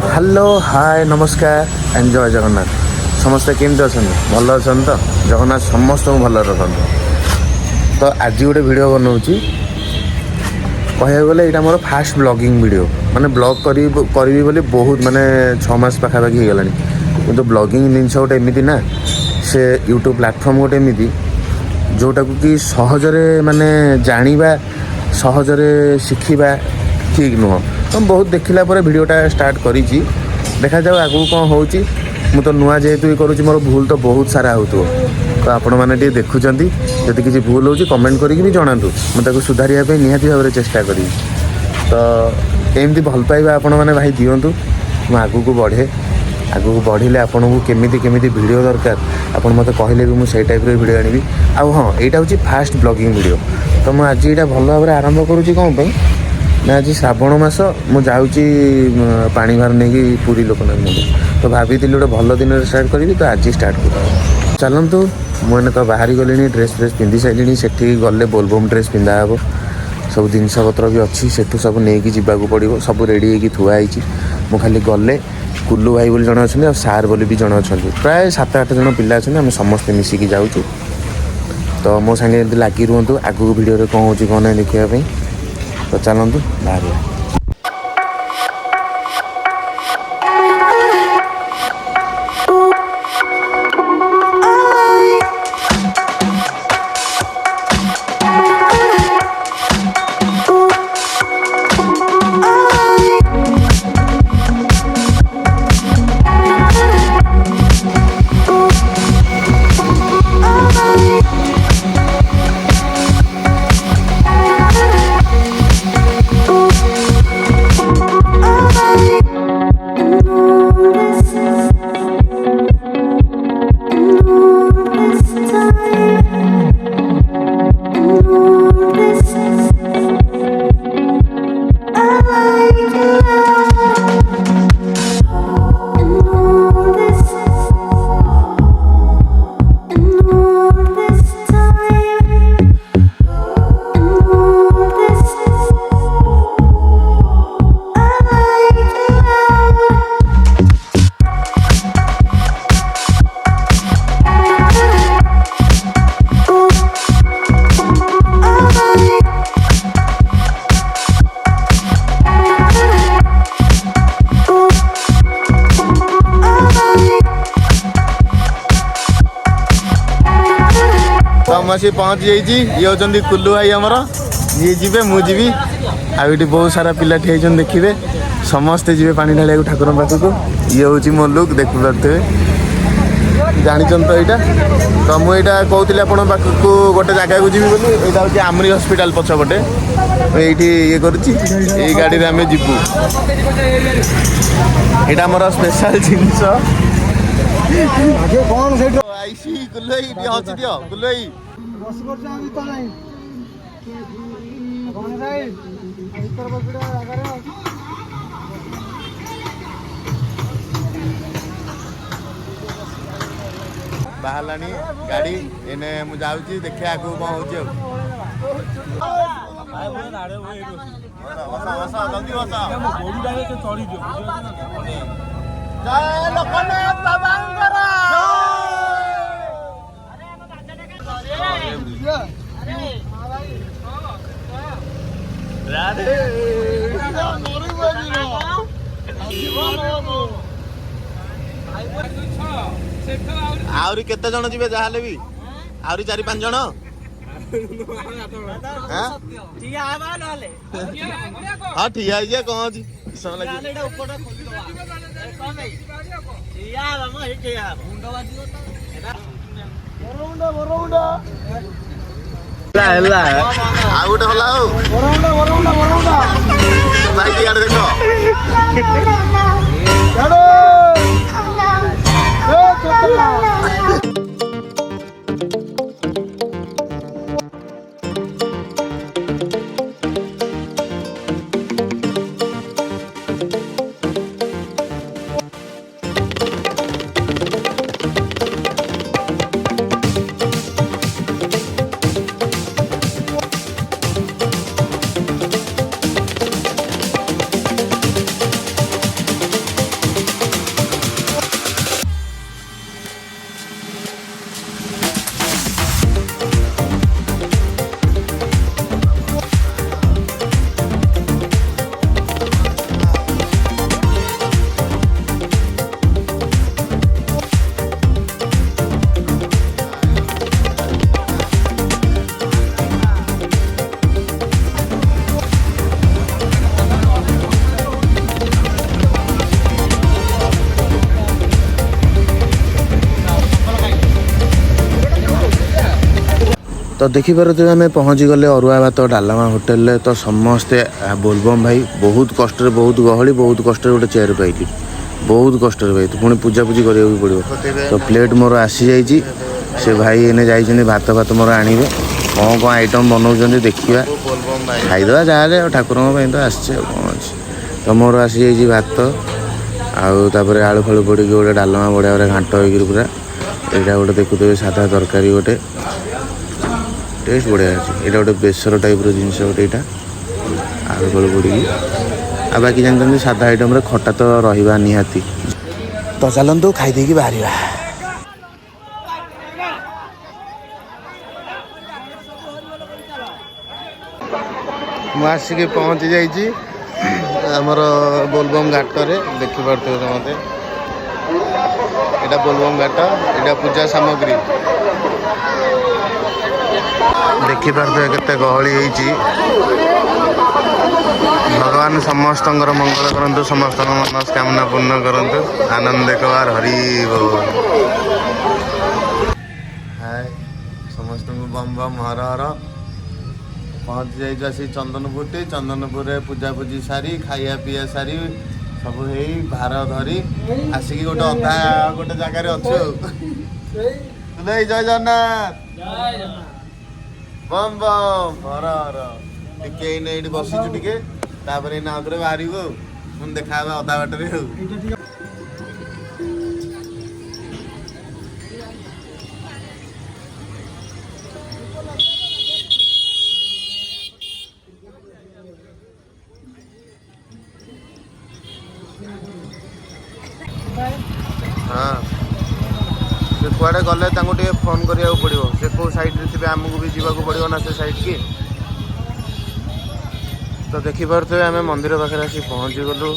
Hello hi नमस्कार and जय जगन्नाथ समस्ते केमती अच्छा भल अच्छा तो जगन्नाथ समस्त भल रखु तो आज गोटे वीडियो बनाऊँगी कह गले यहाँ मोर फास्ट ब्लॉगिंग वीडियो माने ब्लॉग करी बोली बहुत माने 6 मास पाखापाखि हो गलानी किंतु ब्लॉगिंग जिनस गोटे एमती ना से यूट्यूब प्लेटफॉर्म गोटे एमती जोटा कि सहजरे माने जानिबा सहजरे शिखिबा ठीक नुह तो बहुत देखला पर वीडियोटा स्टार्ट करी देखा जाओ आगू कौन हो तो नुआ जेहेतु ये करुँच मोर भूल तो बहुत सारा हो तो आपण मैंने देखुं जदि किसी भूल हो कमेंट करके भी जनातु मुझे सुधारिया निहाती भाव में चेष्टा करी तो एमती भल पाइबा आपण मैंने भाई दिंतु मैं आगू को बढ़े आगू को बढ़िले आपन को केमिति केमिति वीडियो दरकार आपन मते कहले भी मुझे टाइप वीडियो आनी आउ हाँ यहाँ हूँ फास्ट ब्लॉगिंग वीडियो तो मुझे आज यहाँ भल भाव में आरंभ करुँच कौन ना आज श्रावण मास मुझे पानी भार नहीं पूरी लोकनाथ तो भाभी गोटे भल दिन स्टार्ट करी तो आज स्टार्ट कर चलतु मुझे तो बाहर गली ड्रेस पिंधि सारे से गले बोलबम ड्रेस पिंधा हे सब जिनस पत्र भी अच्छी से सब नहीं जावाक पड़ो सब रेडी हो थुआई मु खाली गले कुल्लू भाई बोली जन अच्छा और सार बोली भी जन अच्छा प्राय 7-8 जन पिला अच्छा आम समस्ते मिसिकी जाऊँ तो मो सागे लगी रुहतु आगू वीडियो कौन हो कौन ना देखापी तो चलतु बाहर से पहुँच जाइए ये होती कुल्लू भाई आमर ये जी मुझे आठ बहुत सारा पिला ठे देखिए समस्ते जी पानी ढालिया ठाकुर पाखक ये हूँ मो लुक देखी पारे जानी तो यहाँ तो मुझे कहती आप पाखक गोटे जगह को जी बोली यहाँ हूँ आमरी हस्पिटाल पछपटे ये ये करी गाड़ी में आम जीवु यहाँ मोर स्पेशल जिनस बाहर गाड़ी एने मुझे जाऊँगी देखिए आगू कौन हो आहरी केते जन जीवे जहाले भी आहरी 4-5 जन हाँ ठिया है कौन जी सब लगी आ गोटे हला देखो ଦେଖିପାରୁଥିବେ ଆମେ ପହଞ୍ଚିଗଲେ ଅରୁଆ ଭାତ ଡାଲମା ହୋଟେଲରେ। ତ ସମସ୍ତେ ବୋଲବମ୍ ଭାଇ ବହୁତ କଷ୍ଟରେ, ବହୁତ ଗହଳି, ବହୁତ କଷ୍ଟରେ ଗୋଟେ ଚେୟାର ପାଇଲି, ବହୁତ କଷ୍ଟରେ ଭାଇ। ପୁଣି ପୂଜାପୂଜି କରିବାକୁ ପଡ଼ିବ। ତ ପ୍ଲେଟ୍ ମୋର ଆସିଯାଇଛି, ସେ ଭାଇ ଏନେ ଯାଇଛନ୍ତି ଭାତ ମୋର ଆଣିବେ। କ'ଣ ଆଇଟମ୍ ବନାଉଛନ୍ତି ଦେଖିବା, ଖାଇଦେବା ଯାହାହେଲେ, ଆଉ ଠାକୁରଙ୍କ ପାଇଁ ତ ଆସିছে ଆଉ କ'ଣ ଅଛି। ତ ମୋର ଆସିଯାଇଛି ଭାତ, ଆଉ ତାପରେ ଆଳୁ ଫାଳୁ ପଡ଼ିକି ଗୋଟେ ଡାଲମା ବଢ଼ିଆ ଭାବରେ ଘାଣ୍ଟ ହେଇକିରି ପୁରା। ଏଇଟା ଗୋଟେ ଦେଖୁଥିବେ ସାଧା ତରକାରୀ ଗୋଟେ, ଟେଷ୍ଟ ବଢ଼ିଆ ଅଛି। ଏଇଟା ଗୋଟେ ବେସର ଟାଇପ୍ର ଜିନିଷ ଗୋଟେ, ଏଇଟା ଆଳୁ ଫାଳୁ ପଡ଼ିକି। ଆଉ ବାକି ଜାଣିଛନ୍ତି ସାଧା ଆଇଟମ୍ରେ ଖଟା ତ ରହିବା ନିହାତି। ତ ଚାଲନ୍ତୁ ଖାଇଦେଇକି ବାହାରିବା। ମୁଁ ଆସିକି ପହଞ୍ଚି ଯାଇଛି ଆମର ବୋଲବମ୍ ଘାଟରେ। ଦେଖିପାରୁଥିବେ ସମସ୍ତେ, ଏଇଟା ବୋଲବମ୍ ଘାଟ, ଏଇଟା ପୂଜା ସାମଗ୍ରୀ। ଦେଖିପାରୁଥିବେ କେତେ ଗହଳି ହେଇଛି। ଭଗବାନ ସମସ୍ତଙ୍କର ମଙ୍ଗଳ କରନ୍ତୁ, ସମସ୍ତଙ୍କ ମନସ୍କାମନା ପୂର୍ଣ୍ଣ କରନ୍ତୁ। ଆନନ୍ଦ କବାର ହରି ବୋଲ। ହାଏ ସମସ୍ତଙ୍କୁ ବମ୍ ବମ୍ ହର ହର। ପହଞ୍ଚି ଯାଇଛୁ ଆସି ଚନ୍ଦନପୁରଟି। ଚନ୍ଦନପୁରରେ ପୂଜାପୂଜି ସାରି, ଖାଇବା ପିଇବା ସାରି, ସବୁ ହେଇ ଭାର ଧରି ଆସିକି ଗୋଟେ ଜାଗାରେ ଅଛୁ। ଜୟ ଜଗନ୍ନାଥ, ବମ୍ ବମ୍ ହର ହର। ଟିକେ ଏଇନେ ଏଇଠି ବସିଛୁ ଟିକେ, ତାପରେ ଏଇନା ଆଉଥରେ ବାହାରିବୁ ଆଉ। ପୁଣି ଦେଖାହେବା ଅଧା ବାଟରେ ଆଉ। ହଁ, ସେ କୁଆଡ଼େ ଗଲେ ତାଙ୍କୁ ଟିକେ ଫୋନ୍ କରିବାକୁ ପଡ଼ିବ। ସେ କେଉଁ ସାଇଡ଼୍ରେ ଥିବେ, ଆମକୁ ବି ଯିବାକୁ ପଡ଼ିବ ନା ସେ ସାଇଡ଼୍କି। ତ ଦେଖିପାରୁଥିବେ ଆମେ ମନ୍ଦିର ପାଖରେ ଆସି ପହଞ୍ଚିଗଲୁ।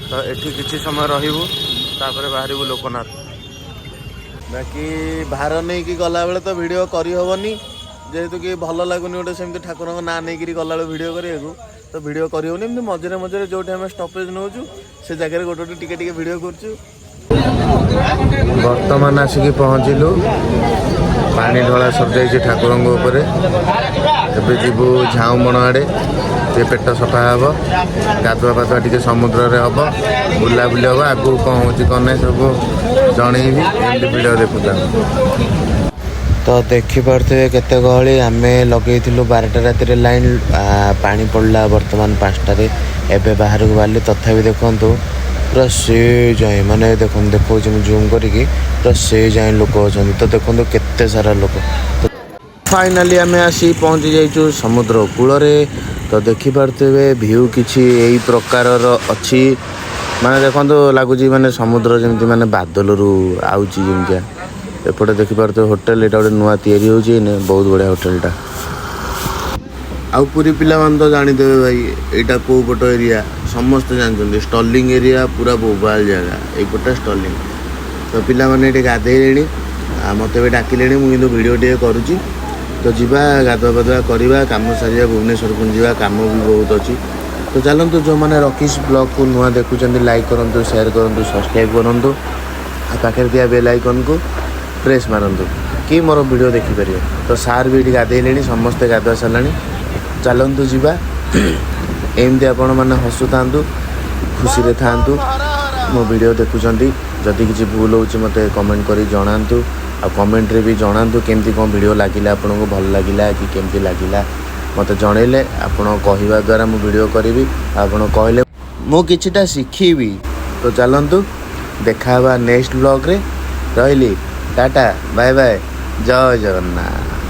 ତ ଏଠି କିଛି ସମୟ ରହିବୁ, ତାପରେ ବାହାରିବୁ ଲୋକନାଥ। ବାକି ଭାର ନେଇକି ଗଲାବେଳେ ତ ଭିଡ଼ିଓ କରିହେବନି, ଯେହେତୁ କି ଭଲ ଲାଗୁନି ଗୋଟେ ସେମିତି ଠାକୁରଙ୍କ ନାଁ ନେଇକିରି ଗଲାବେଳେ ଭିଡ଼ିଓ କରିବାକୁ। ତ ଭିଡ଼ିଓ କରିହେବନି, ଏମିତି ମଝିରେ ମଝିରେ ଯେଉଁଠି ଆମେ ଷ୍ଟପେଜ୍ ନେଉଛୁ ସେ ଜାଗାରେ ଗୋଟେ ଟିକେ ଟିକେ ଭିଡ଼ିଓ କରୁଛୁ। ବର୍ତ୍ତମାନ ଆସିକି ପହଞ୍ଚିଲୁ, ପାଣି ଢଳା ସରିଯାଇଛି ଠାକୁରଙ୍କ ଉପରେ। ଏବେ ଯିବୁ ଝାଉଁବଣ ଆଡ଼େ, ଟିକେ ପେଟ ସଫା ହେବ, ଗାଧୁଆ ପାଧୁଆ ଟିକେ ସମୁଦ୍ରରେ ହେବ, ବୁଲାବୁଲି ହେବ। ଆଗକୁ କ'ଣ ହେଉଛି କ'ଣ ନାହିଁ ସବୁ ଜଣେଇବି, ଏମିତି ଭିଡ଼ିଓ ଦେଖୁଥାନ୍ତୁ। ତ ଦେଖିପାରୁଥିବେ କେତେ ଗହଳି। ଆମେ ଲଗେଇଥିଲୁ 12ଟା ରାତିରେ ଲାଇନ୍, ପାଣି ପଡ଼ିଲା ବର୍ତ୍ତମାନ 5ଟାରେ। ଏବେ ବାହାରକୁ ବାହାରିଲି, ତଥାପି ଦେଖନ୍ତୁ ପୁରା ସେ ଯାଏଁ, ମାନେ ଦେଖନ୍ତୁ ଦେଖାଉଛି ମୁଁ ଜୁମ୍ କରିକି, ପୁରା ସେ ଯାଏଁ ଲୋକ ଅଛନ୍ତି। ତ ଦେଖନ୍ତୁ କେତେ ସାରା ଲୋକ। ଫାଇନାଲି ଆମେ ଆସି ପହଞ୍ଚି ଯାଇଛୁ ସମୁଦ୍ର କୂଳରେ। ତ ଦେଖିପାରୁଥିବେ ଭିୟୁ କିଛି ଏଇ ପ୍ରକାରର ଅଛି, ମାନେ ଦେଖନ୍ତୁ ଲାଗୁଛି ମାନେ ସମୁଦ୍ର ଯେମିତି ମାନେ ବାଦଲରୁ ଆଉଛି ଯେମିତିଆ। ଏପଟେ ଦେଖିପାରୁଥିବେ ହୋଟେଲ, ଏଇଟା ଗୋଟେ ନୂଆ ତିଆରି ହେଉଛି, ବହୁତ ବଢ଼ିଆ ହୋଟେଲଟା। ଆଉ ପୁରୀ ପିଲାମାନେ ତ ଜାଣିଦେବେ ଭାଇ ଏଇଟା କେଉଁ ପଟ ଏରିଆ, ସମସ୍ତେ ଜାଣିଛନ୍ତି। ଷ୍ଟର୍ଲିଂ ଏରିଆ ପୁରା ବୋବାଲ ଜାଗା, ଏଇପଟଟା ଷ୍ଟର୍ଲିଂ। ତ ପିଲାମାନେ ଏଠି ଗାଧେଇଲେଣି, ମୋତେ ବି ଡାକିଲେଣି, ମୁଁ କିନ୍ତୁ ଭିଡ଼ିଓ ଟିକେ କରୁଛି। ତ ଯିବା ଗାଧୁଆ ପାଧୁଆ କରିବା, କାମ ସାରିବା, ଭୁବନେଶ୍ୱର ପୁଣି ଯିବା, କାମ ବି ବହୁତ ଅଛି। ତ ଚାଲନ୍ତୁ, ଯେଉଁମାନେ ରକିସ୍ ବ୍ଲଗ୍କୁ ନୂଆ ଦେଖୁଛନ୍ତି ଲାଇକ୍ କରନ୍ତୁ, ସେୟାର କରନ୍ତୁ, ସବସ୍କ୍ରାଇବ୍ କରନ୍ତୁ, ଆଉ ପାଖରେ ଥିବା ବେଲ୍ ଆଇକନ୍କୁ ପ୍ରେସ୍ ମାରନ୍ତୁ, କି ମୋର ଭିଡ଼ିଓ ଦେଖିପାରିବେ। ତ ସାର୍ ବି ଏଠି ଗାଧେଇଲେଣି, ସମସ୍ତେ ଗାଧୁଆ ସରିଲାଣି। ଚାଲନ୍ତୁ ଯିବା। ଏମିତି ଆପଣମାନେ ହସୁଥାନ୍ତୁ, ଖୁସିରେ ଥାଆନ୍ତୁ, ମୋ ଭିଡ଼ିଓ ଦେଖୁଛନ୍ତି। ଯଦି କିଛି ଭୁଲ ହେଉଛି ମୋତେ କମେଣ୍ଟ କରି ଜଣାନ୍ତୁ, ଆଉ କମେଣ୍ଟରେ ବି ଜଣାନ୍ତୁ କେମିତି କ'ଣ ଭିଡ଼ିଓ ଲାଗିଲା, ଆପଣଙ୍କୁ ଭଲ ଲାଗିଲା କି କେମିତି ଲାଗିଲା ମୋତେ ଜଣେଇଲେ। ଆପଣ କହିବା ଦ୍ୱାରା ମୁଁ ଭିଡ଼ିଓ କରିବି, ଆପଣ କହିଲେ ମୁଁ କିଛିଟା ଶିଖିବି। ତ ଚାଲନ୍ତୁ ଦେଖା ହେବା ନେକ୍ସଟ ବ୍ଲଗ୍ରେ। ରହିଲି, ଟାଟା, ବାଏ ବାଏ, ଜୟ ଜଗନ୍ନାଥ।